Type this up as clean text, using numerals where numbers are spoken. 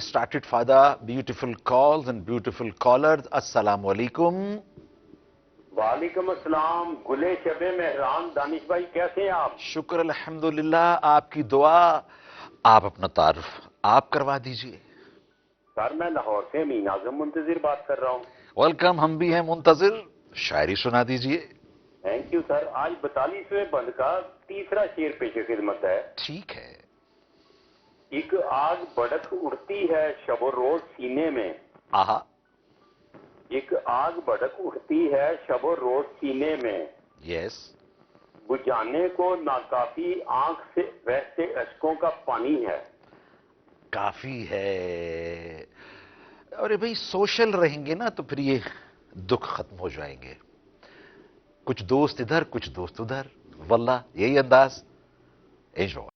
started for the beautiful calls and beautiful callers. Assalamu alaikum. वालेकुम अस्सलाम। गुले शबे मेहरान दानिश भाई, कैसे हैं आप? शुक्र अल्हम्दुलिल्लाह, आपकी दुआ। आप अपना तारुफ आप करवा दीजिए। सर, मैं लाहौर से अमीन आजम मुंतजिर बात कर रहा हूँ। वेलकम, हम भी हैं मुंतजिर। शायरी सुना दीजिए। Thank you sir. आज 42वें बंद का तीसरा शेर पेश खिदमत है। ठीक है। एक आग भड़क उठती है शबो रोज सीने में। आहा। एक आग भड़क उठती है शबो रोज सीने में। यस। बुझाने को नाकाफी आंख से वैसे अशकों का पानी है। काफी है। अरे भाई, सोशल रहेंगे ना तो फिर ये दुख खत्म हो जाएंगे। कुछ दोस्त इधर कुछ दोस्त उधर, वल्लाह यही अंदाज। एंजॉय।